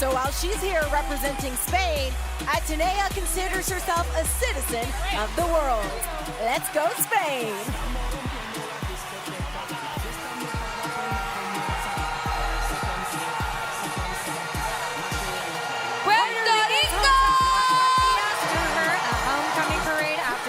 So while she's here representing Spain, Atenea considers herself a citizen of the world. Let's go, Spain!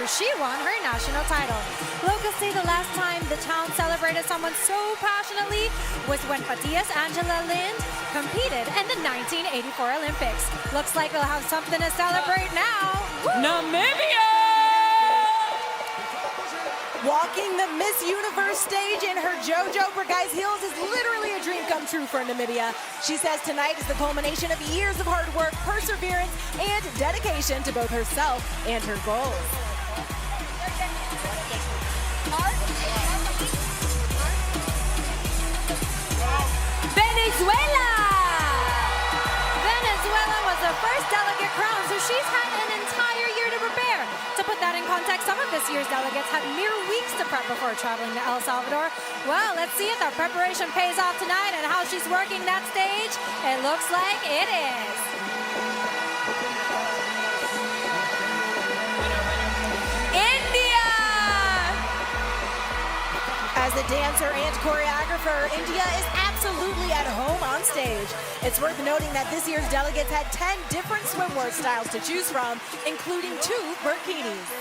She won her national title. Locals say the last time the town celebrated someone so passionately was when Patias Angela Lind competed in the 1984 Olympics. Looks like we'll have something to celebrate now. Woo! Namibia! Walking the Miss Universe stage in her JoJo Burgais heels is literally a dream come true for Namibia. She says tonight is the culmination of years of hard work, perseverance, and dedication to both herself and her goals. Venezuela was the first delegate crowned, so she's had an entire year to prepare. To put that in context, some of this year's delegates had mere weeks to prep before traveling to El Salvador. Well, let's see if that preparation pays off tonight and how she's working that stage. It looks like it is. As a dancer and choreographer, India is absolutely at home on stage. It's worth noting that this year's delegates had 10 different swimwear styles to choose from, including 2 bikinis.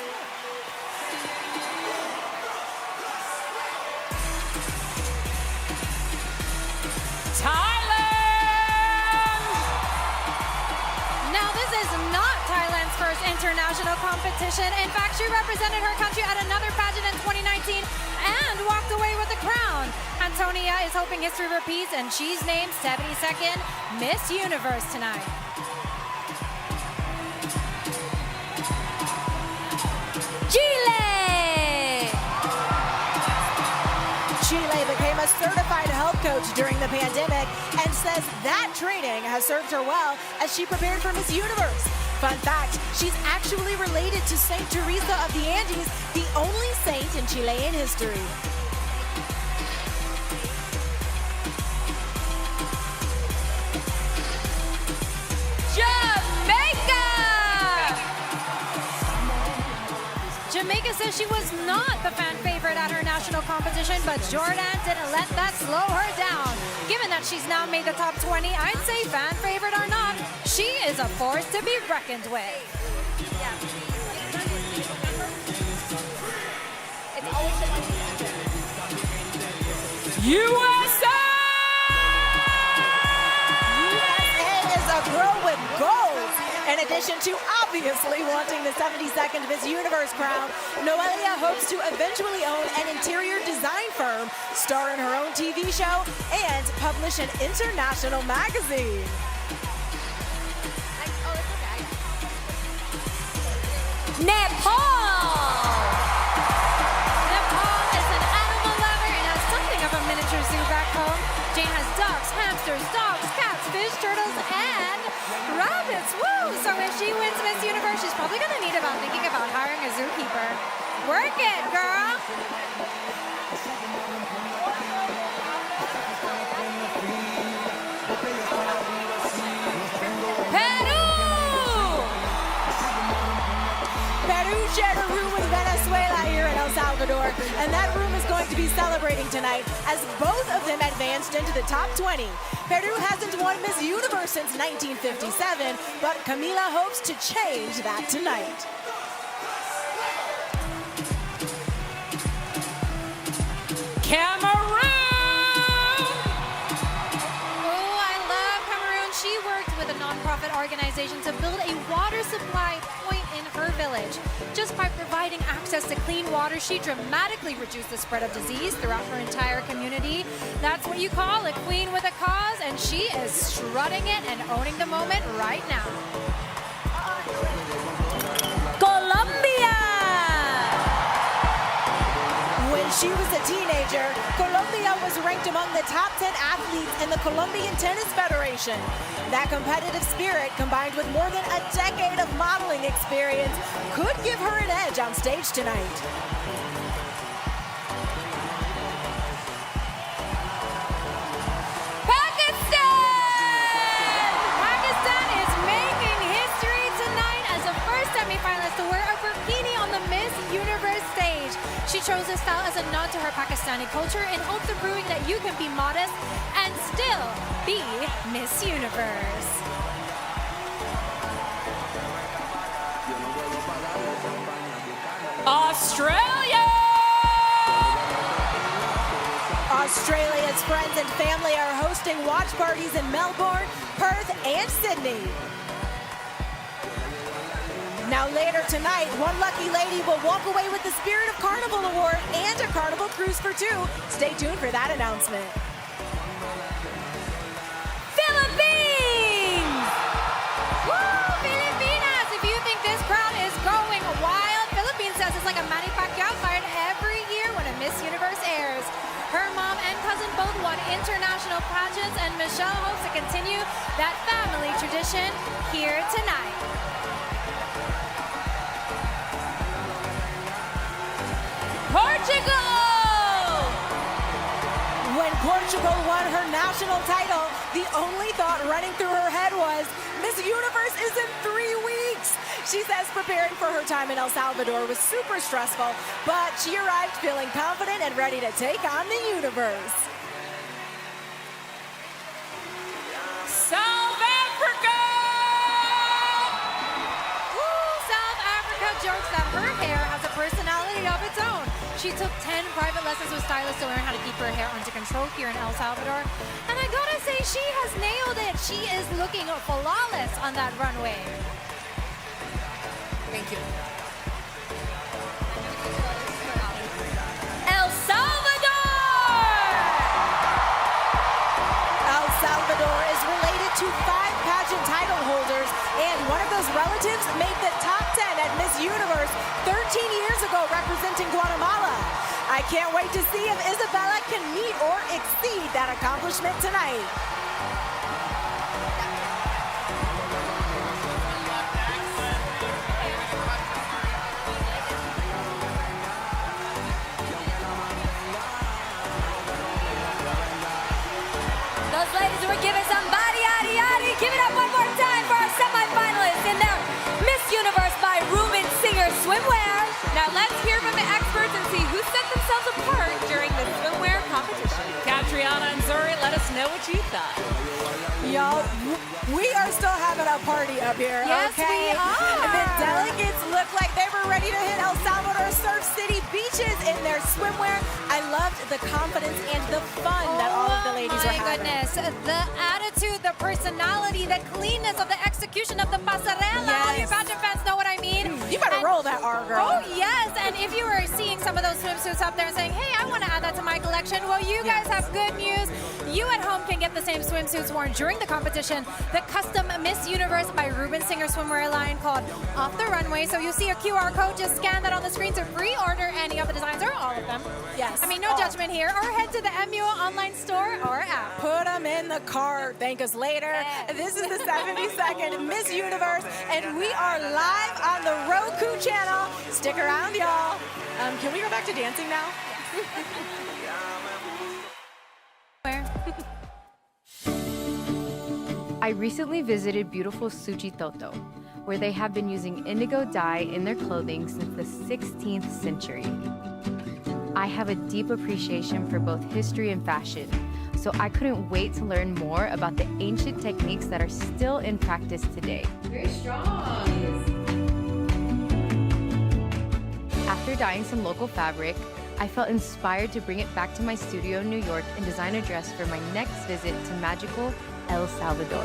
Now, this is not Thailand's first international competition. In fact, she represented her country at another pageant in 2019 and walked away with the crown. Antonia is hoping history repeats, and she's named 72nd Miss Universe tonight. Chile became a certified health coach during the pandemic and says that training has served her well as she prepared for Miss Universe. Fun fact, she's actually related to Saint Teresa of the Andes, the only saint in Chilean history. Jamaica says she was not the fan favorite at her national competition, but Jordan didn't let that slow her down. Given that she's now made the top 20, I'd say fan favorite or not, she is a force to be reckoned with. USA! USA is a girl with goals. In addition to obviously wanting the 72nd Miss Universe crown, Noelia hopes to eventually own an interior design firm, star in her own TV show, and publish an international magazine. Nepal is an animal lover and has something of a miniature zoo back home. Jane has ducks, hamsters, dogs, cats, fish, turtles, and rabbits. Woo! So if she wins Miss Universe, she's probably going to need about thinking about hiring a zookeeper. Work it, girl! Peru shared a room with Venezuela here in El Salvador, and that room is going to be celebrating tonight as both of them advanced into the top 20. Peru hasn't won Miss Universe since 1957, but Camila hopes to change that tonight. Cameroon! Oh, I love Cameroon. She worked with a nonprofit organization to build a water supply point in her village. Just by providing access to clean water, she dramatically reduced the spread of disease throughout her entire community. That's what you call a queen with a cause, and she is strutting it and owning the moment right now. Colombia! When she was a teenager, Colombia was ranked among the top 10 athletes in the Colombian Tennis Federation. That competitive spirit, combined with more than a decade of modeling experience, could give her an edge on stage tonight. chose this style as a nod to her Pakistani culture in hopes of proving that you can be modest and still be Miss Universe. Australia! Australia's friends and family are hosting watch parties in Melbourne, Perth, and Sydney. Now later tonight, one lucky lady will walk away with the Spirit of Carnival Award and a Carnival Cruise for two. Stay tuned for that announcement. Philippines! Woo, Filipinas! If you think this crowd is going wild, Philippines says it's like a Manny Pacquiao fight every year when a Miss Universe airs. Her mom and cousin both won international pageants, and Michelle hopes to continue that family tradition here tonight. Portugal! When Portugal won her national title, the only thought running through her head was, Miss Universe is in 3 weeks. She says preparing for her time in El Salvador was super stressful, but she arrived feeling confident and ready to take on the universe. South Africa! Woo, South Africa jokes that her hair has a personality of its own. She took 10 private lessons with stylists to learn how to keep her hair under control here in El Salvador. And I gotta say, she has nailed it. She is looking flawless on that runway. Thank you. El Salvador! El Salvador is related to 5 pageant title holders, and one of those relatives made the top 10 at Miss Universe 13 years ago representing Guatemala. I can't wait to see if Isabella can meet or exceed that accomplishment tonight. Those ladies were giving some body, yaddy, yaddy. Give it up one more time for our semifinalists in their Miss Universe by Ruben Singer swimwear. Now let's hear from the experts and see who set themselves apart during the swimwear competition. Catriona and Zuri, let us know what you thought. Y'all, we are still having a party up here, Yes, okay? we are. The delegates look like they were ready to hit El Salvador Surf City beaches in their swimwear. I loved the confidence and the fun that all of the ladies were having. My goodness, the attitude, the personality, the cleanness of the execution of the pasarela. All you Yes. pageant fans know what I mean. You better And- roll that R, girl. Oh, yes. And if you were seeing some of those swimsuits up there and saying, hey, I want to add that to my collection, well, you guys have good news. You at home can get the same swimsuits worn during the competition. The custom Miss Universe by Ruben Singer swimwear line called Off the Runway. So you see a QR code, just scan that on the screen to pre-order any of the designs or all of them. Yes. I mean, no judgment here. Or head to the MUO online store or app. Put them in the cart. Thank us later. Yes. This is the 72nd Miss Universe, and we are live on the Roku channel. Stick around, y'all. Can we go back to dancing now? Where? I recently visited beautiful Suchitoto, where they have been using indigo dye in their clothing since the 16th century. I have a deep appreciation for both history and fashion, so I couldn't wait to learn more about the ancient techniques that are still in practice today. Very strong. After dyeing some local fabric, I felt inspired to bring it back to my studio in New York and design a dress for my next visit to magical El Salvador.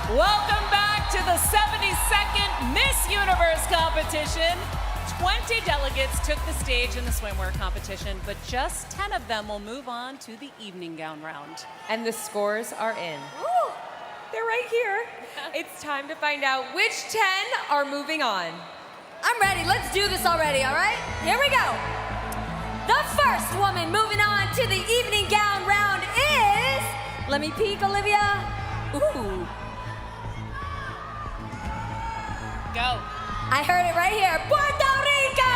Welcome back to the 72nd Miss Universe competition. 20 delegates took the stage in the swimwear competition, but just 10 of them will move on to the evening gown round. And the scores are in. Ooh. They're right here. It's time to find out which 10 are moving on. I'm ready. Let's do this already, all right? Here we go. The first woman moving on to the evening gown round is... Let me peek, Olivia. Ooh. Go. I heard it right here. Puerto Rico!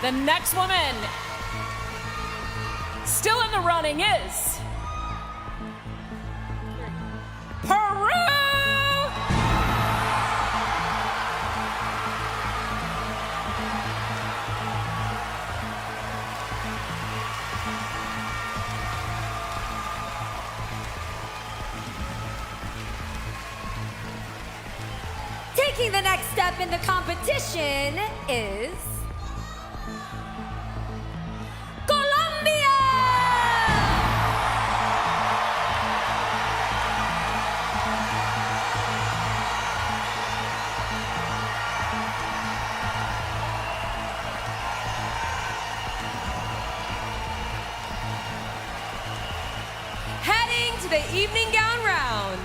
The next woman still in the running is Peru! Taking the next step in the competition is Colombia! Heading to the evening gown round.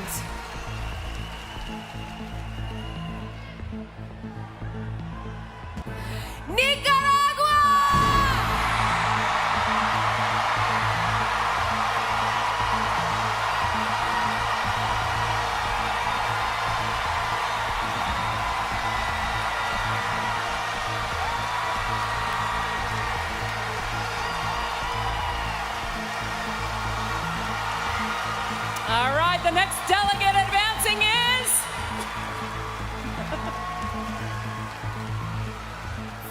Nicaragua! All right, the next delegate advancing is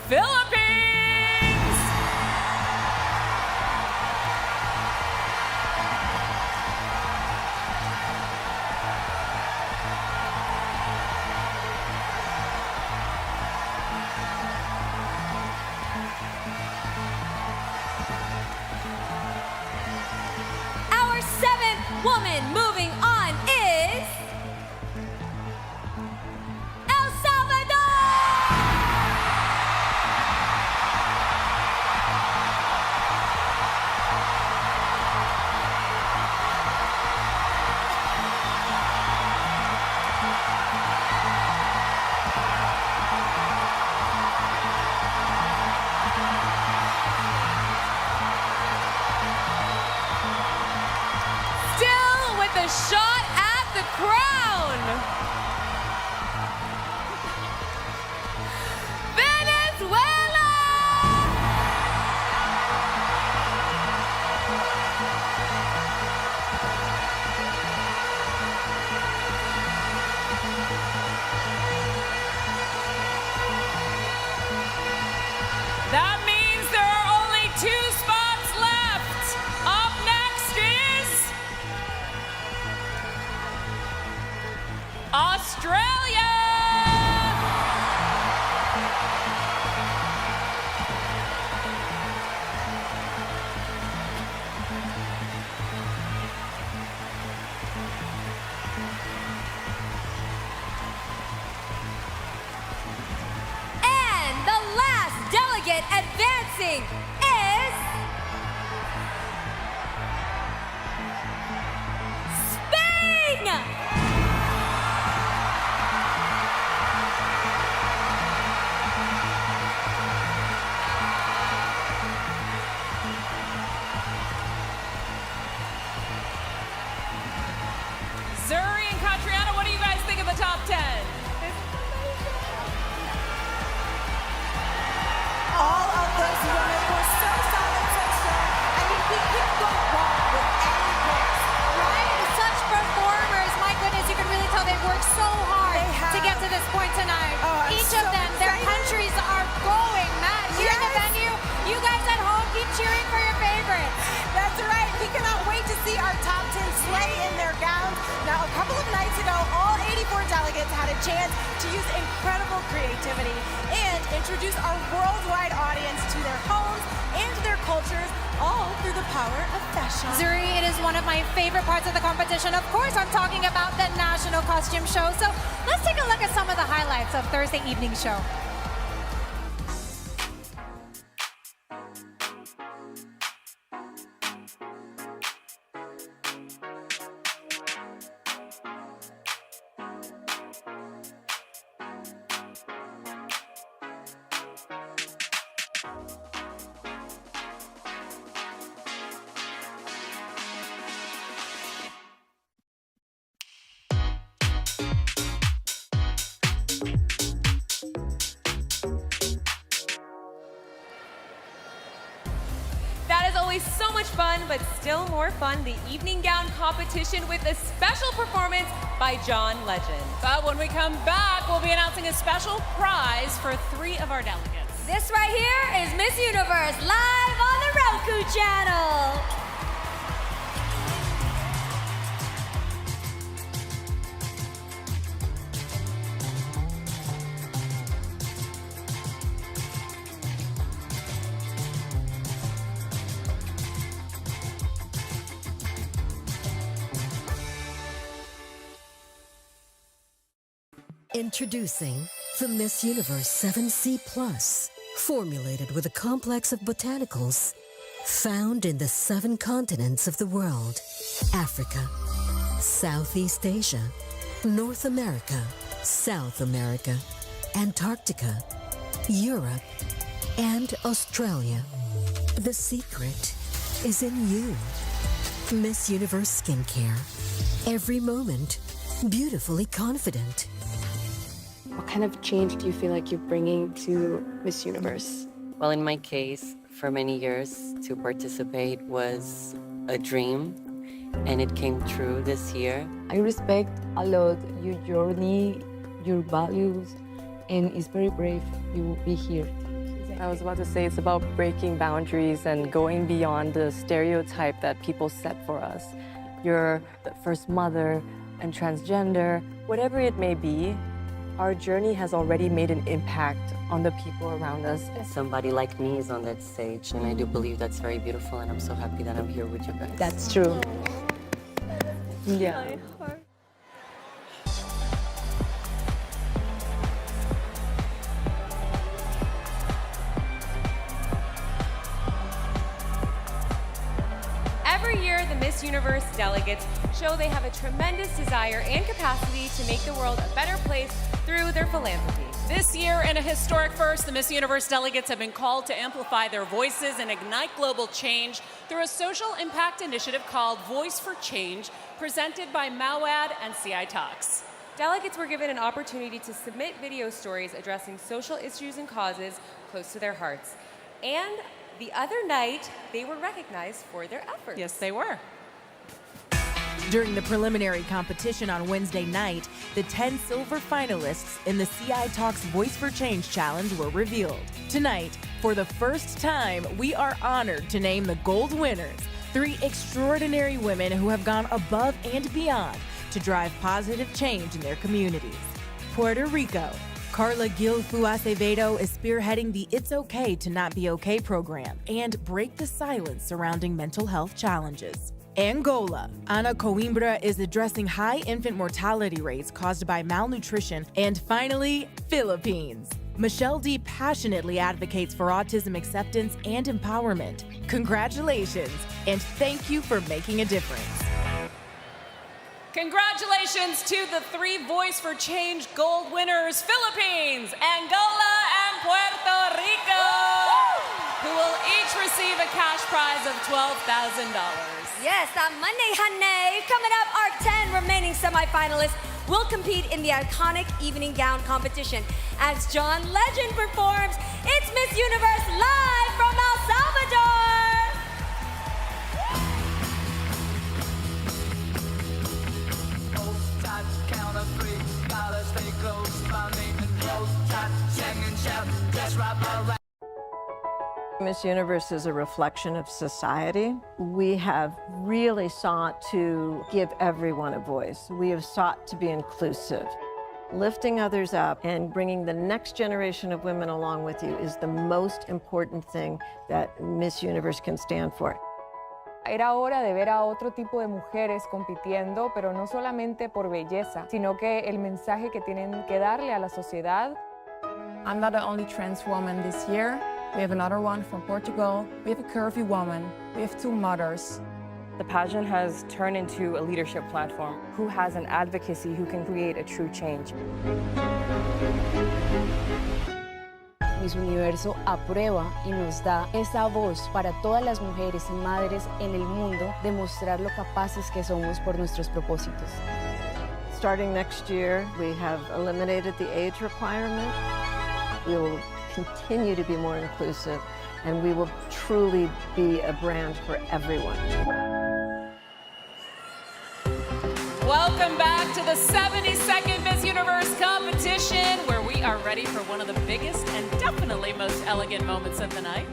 Philippines! Our seventh woman moving on is El Salvador! Still with a shot at the crown. Venezuela! That means there are only 2 spots left. Up next is Australia! And the last delegate advancing is Spain! Zuri and Catriona, what do you guys think of the top 10? All of those women were so solid, so strong. I mean, we couldn't go wrong with any picks. Right? Such performers. My goodness, you can really tell they've worked so hard They have. to get to this point tonight. Oh, I'm Each so of them, their excited. countries are going mad. Here in the Yes. venue, you guys at home keep cheering for your favorites. That's right. We cannot wait to see our top 10 slay in their gowns. Now, a couple of nights ago, all 84 delegates had a chance to use incredible creativity and introduce our worldwide audience to their homes and their cultures, all through the power of fashion. Zuri, it is one of my favorite parts of the competition. Of course, I'm talking about the National Costume Show. So let's take a look at some of the highlights of Thursday evening show. much fun, but still more fun, the evening gown competition with a special performance by John Legend. But when we come back, we'll be announcing a special prize for 3 of our delegates. This right here is Miss Universe live on the Roku channel. Introducing the Miss Universe 7C Plus, formulated with a complex of botanicals found in the 7 continents of the world: Africa, Southeast Asia, North America, South America, Antarctica, Europe, and Australia. The secret is in you. Miss Universe Skincare. Every moment, beautifully confident. What kind of change do you feel like you're bringing to Miss Universe? Well, in my case, for many years, to participate was a dream, and it came true this year. I respect a lot your journey, your values, and it's very brave you will be here. I was about to say it's about breaking boundaries and going beyond the stereotype that people set for us. You're the first mother and transgender, whatever it may be. Our journey has already made an impact on the people around us. Somebody like me is on that stage, and I do believe that's very beautiful, and I'm so happy that I'm here with you guys. That's true. Yeah. Every year, the Miss Universe delegates show they have a tremendous desire and capacity to make the world a better place through their philanthropy. This year, in a historic first, the Miss Universe delegates have been called to amplify their voices and ignite global change through a social impact initiative called Voice for Change, presented by Mawad and CI Talks. Delegates were given an opportunity to submit video stories addressing social issues and causes close to their hearts. And the other night, they were recognized for their efforts. Yes, they were. During the preliminary competition on Wednesday night, the 10 silver finalists in the CI Talks Voice for Change Challenge were revealed. Tonight, for the first time, we are honored to name the gold winners, 3 extraordinary women who have gone above and beyond to drive positive change in their communities. Puerto Rico. Carla Gilfu Acevedo is spearheading the It's Okay to Not Be Okay program and break the silence surrounding mental health challenges. Angola. Ana Coimbra is addressing high infant mortality rates caused by malnutrition. And finally, Philippines. Michelle D passionately advocates for autism acceptance and empowerment. Congratulations, and thank you for making a difference. Congratulations to the 3 Voice for Change gold winners, Philippines, Angola, and Puerto Rico, who will each receive a cash prize of $12,000. Yes, on Monday, honey. Coming up, our 10 remaining semifinalists will compete in the iconic evening gown competition. As John Legend performs, it's Miss Universe live from El Salvador. Miss Universe is a reflection of society. We have really sought to give everyone a voice. We have sought to be inclusive. Lifting others up and bringing the next generation of women along with you is the most important thing that Miss Universe can stand for. Era hora de ver a otro tipo de mujeres compitiendo, pero no solamente por belleza, sino que el mensaje que tienen que darle a la sociedad. I'm not the only trans woman this year. We have another one from Portugal. We have a curvy woman. We have 2 mothers. The pageant has turned into a leadership platform. Who has an advocacy who can create a true change? Miss Universo aprueba y nos da esa voz para todas las mujeres y madres en el mundo de mostrar lo capaces que somos por nuestros propósitos. Starting next year, we have eliminated the age requirement. We will continue to be more inclusive and we will truly be a brand for everyone. Welcome back to the 72nd Miss Universe competition, where we are ready for one of the biggest and definitely most elegant moments of the night.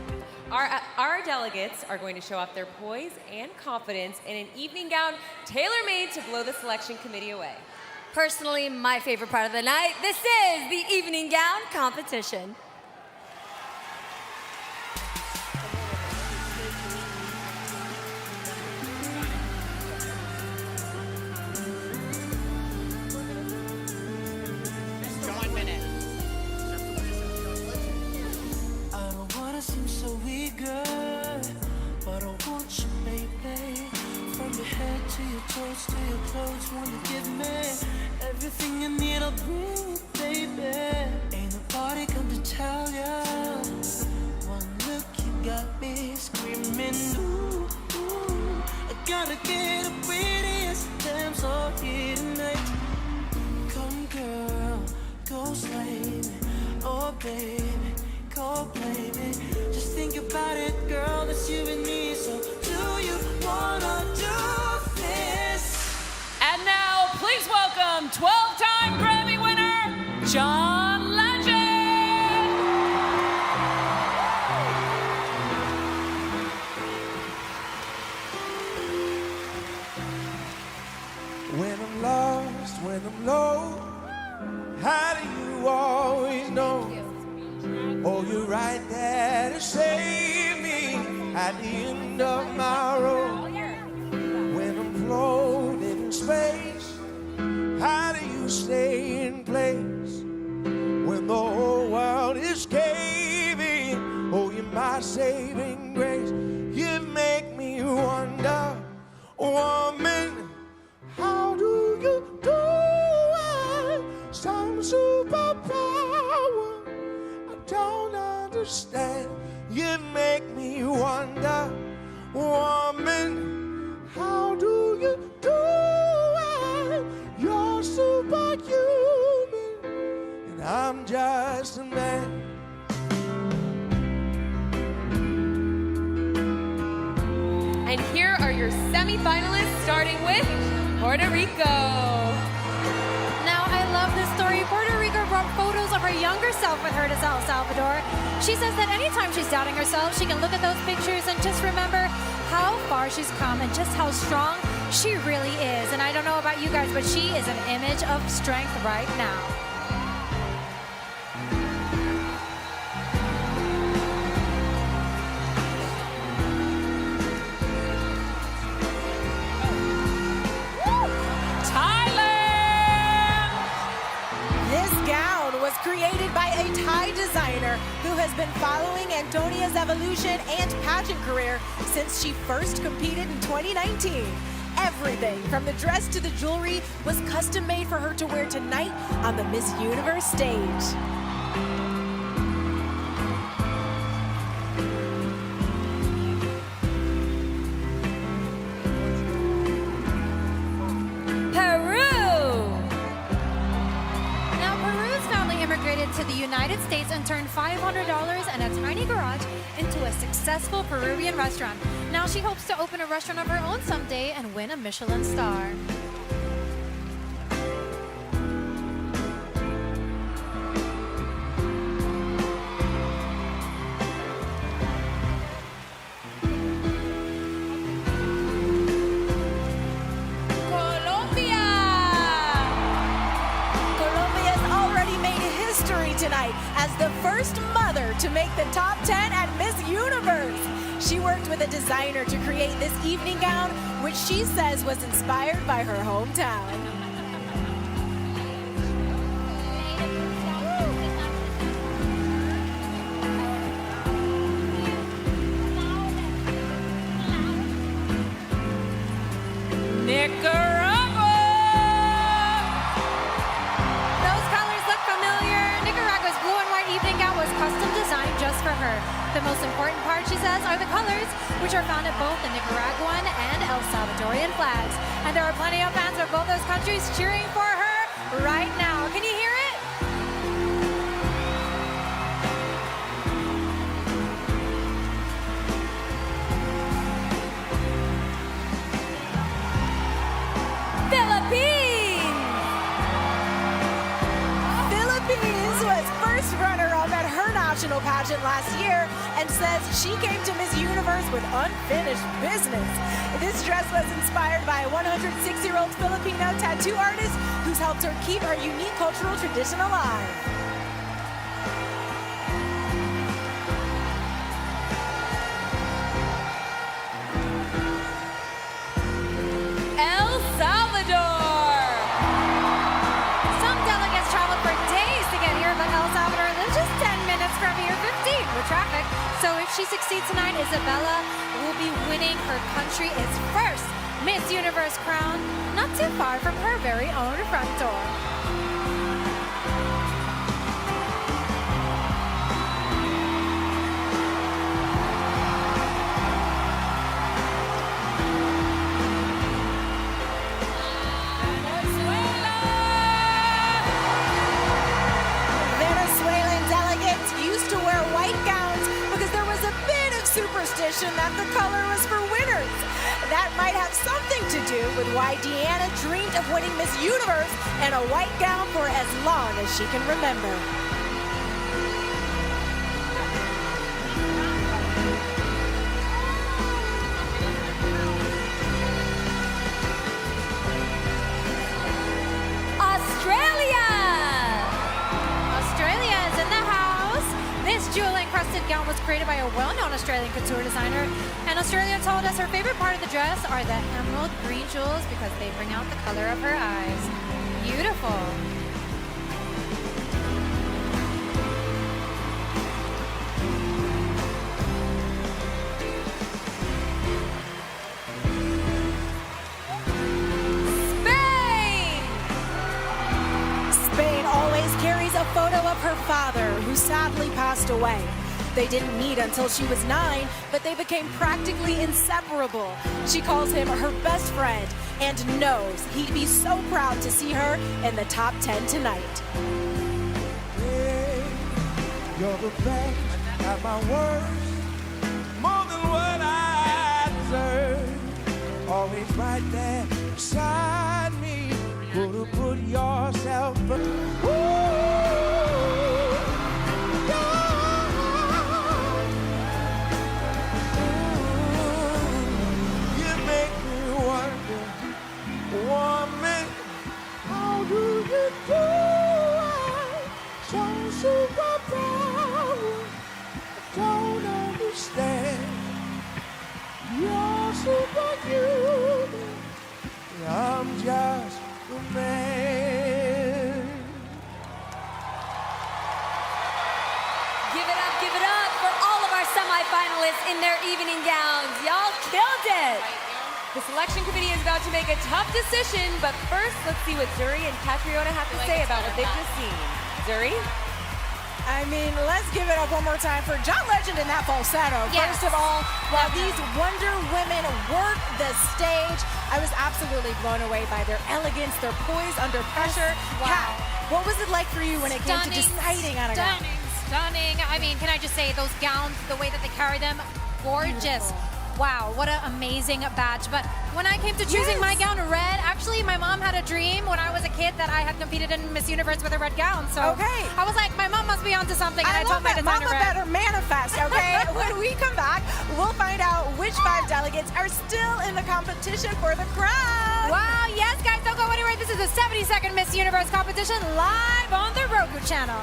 Our delegates are going to show off their poise and confidence in an evening gown tailor-made to blow the selection committee away. Personally, my favorite part of the night, this is the evening gown competition. But I want you, baby. From your head to your toes to your clothes, wanna give me everything you need, I'll bring it, baby. Ain't nobody come to tell ya. One look, you got me screaming, ooh, ooh. I gotta get up with this damn so here tonight. Come, girl, go slay me, oh baby, go play me. Just think about it, girl, it's you and me. So do you wanna do this? And now, please welcome 12-time Grammy winner, John Legend. When I'm lost, when I'm low, how do you always know? Oh, you're right there to save me at the end of my road. When I'm floating in space, how do you stay in place? When the whole world is caving, oh, you're my saving grace. You make me wonder, woman, how do you do it? Some superpower don't understand. You make me wonder, woman, how do you do it? You're superhuman, and I'm just a man. And here are your semi-finalists, starting with Puerto Rico. Now, I love this story. Puerto Rico brought photos of her younger self with her to El Salvador. She says that anytime she's doubting herself, she can look at those pictures and just remember how far she's come and just how strong she really is. And I don't know about you guys, but she is an image of strength right now. Created by a Thai designer who has been following Antonia's evolution and pageant career since she first competed in 2019. Everything from the dress to the jewelry was custom made for her to wear tonight on the Miss Universe stage. To the United States and turned $500 and a tiny garage into a successful Peruvian restaurant. Now she hopes to open a restaurant of her own someday and win a Michelin star. Tonight as the first mother to make the top 10 at Miss Universe. She worked with a designer to create this evening gown, which she says was inspired by her hometown. The most important part, she says, are the colors, which are found at both the Nicaraguan and El Salvadorian flags. And there are plenty of fans of both those countries cheering for her right now. Can you hear it? national pageant last year and says she came to Miss Universe with unfinished business. This dress was inspired by a 106-year-old Filipino tattoo artist who's helped her keep her unique cultural tradition alive. El Salvador. Some delegates traveled for days to get here, but El Salvador lives just 10 minutes from here, 15 with traffic. So if she succeeds tonight, Isabella will be winning her country its first Miss Universe crown, not too far from her very own front door. Superstition that the color was for winners. That might have something to do with why Deanna dreamed of winning Miss Universe in a white gown for as long as she can remember. Australia is in the house. This jewel-encrusted gown was created by a well-known Australian couture designer. And Australia told us her favorite part of the dress are the emerald green jewels because they bring out the color of her eyes. Beautiful. Spain always carries a photo of her father, who sadly passed away. They didn't meet until she was 9, but they became practically inseparable. She calls him her best friend and knows he'd be so proud to see her in the top 10 tonight. Hey, you're the best at my worst, more than what I deserve. Always right there beside me. Could put yourself you make me wonder, woman, how do you do it? So superpower, I don't understand. You're superhuman, I'm just a man. Give it up for all of our semifinalists in their evening gowns. Y'all killed it. The selection committee is about to make a tough decision, but first, let's see what Zuri and Catriona have to say about what they've just seen. Zuri? I mean, let's give it up one more time for John Legend in that falsetto. Yes. First of all, while these Wonder Women work the stage, I was absolutely blown away by their elegance, their poise under pressure. Wow. Kat, what was it like for you when it came to deciding on a gown? Stunning. I mean, can I just say, those gowns, the way that they carry them, gorgeous. Wow, what an amazing badge. But when I came to choosing my gown, red, actually my mom had a dream when I was a kid that I had competed in Miss Universe with a red gown. So I was like, my mom must be onto something. And I told my designer Mama better manifest, okay? When we come back, we'll find out which 5 delegates are still in the competition for the crown. Wow, yes, guys, don't go anywhere. This is the 72nd Miss Universe competition live on the Roku channel.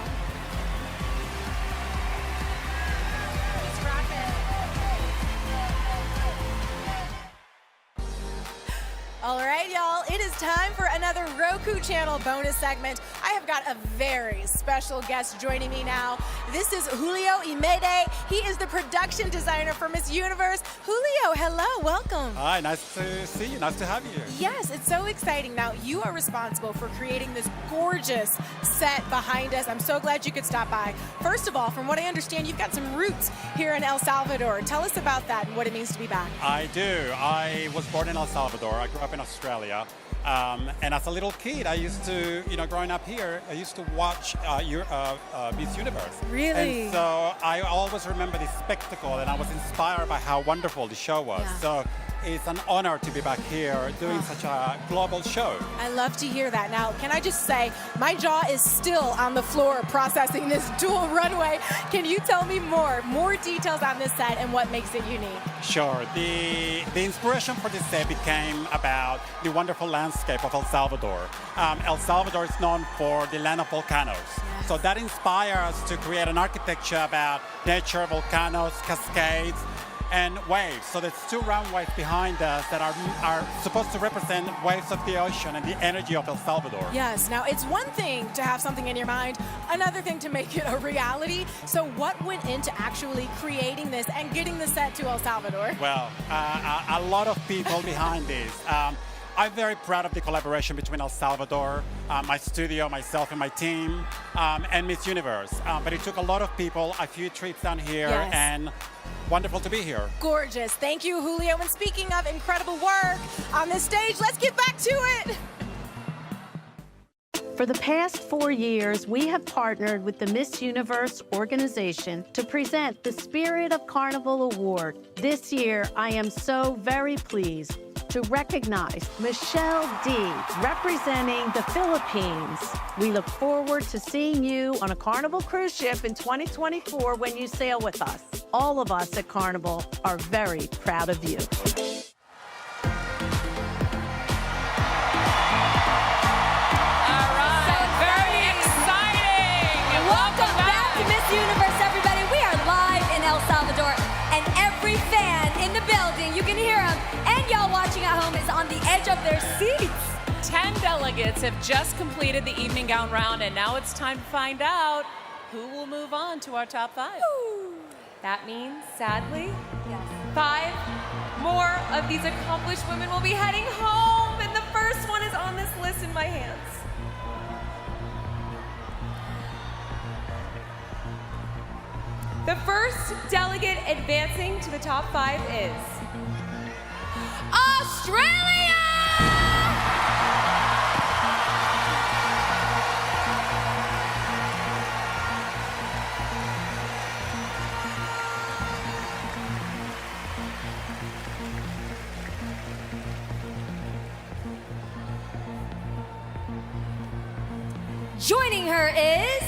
All right, y'all, it is time for another Roku channel bonus segment. I have got a very special guest joining me now. This is Julio Imede. He is the production designer for Miss Universe. Julio, hello, welcome. Hi, nice to see you, nice to have you. Yes, it's so exciting. Now, you are responsible for creating this gorgeous set behind us. I'm so glad you could stop by. First of all, from what I understand, you've got some roots here in El Salvador. Tell us about that and what it means to be back. I do. I was born in El Salvador. I grew up in Australia. And as a little kid, I used to, growing up here, I used to watch Miss Universe. Really? And so I always remember this spectacle, and I was inspired by how wonderful the show was. Yeah. So it's an honor to be back here doing such a global show. I love to hear that. Now, can I just say, my jaw is still on the floor processing this dual runway. Can you tell me more details on this set and what makes it unique? Sure. The inspiration for this set became about the wonderful landscape of El Salvador. El Salvador is known for the land of volcanoes. Yes. So that inspired us to create an architecture about nature, volcanoes, cascades, and waves. So there's two runways behind us that are supposed to represent waves of the ocean and the energy of El Salvador. Yes. Now, it's one thing to have something in your mind, another thing to make it a reality. So what went into actually creating this and getting the set to El Salvador? Well, a lot of people behind this. I'm very proud of the collaboration between El Salvador, my studio, myself and my team, and Miss Universe. But it took a lot of people, a few trips down here, yes. And wonderful to be here. Gorgeous. Thank you, Julio. And speaking of incredible work on this stage, let's get back to it. For the past 4 years, we have partnered with the Miss Universe organization to present the Spirit of Carnival Award. This year, I am so very pleased to recognize Michelle D, representing the Philippines. We look forward to seeing you on a Carnival cruise ship in 2024 when you sail with us. All of us at Carnival are very proud of you. Welcome back to Miss Universe, everybody. We are live in El Salvador, and every fan in the building, you can hear them, and y'all watching at home is on the edge of their seats. 10 delegates have just completed the evening gown round, and now it's time to find out who will move on to our top 5. That means, sadly, 5 more of these accomplished women will be heading home, and the first one is on this list in my hands. The first delegate advancing to the top 5 is Australia! Joining her is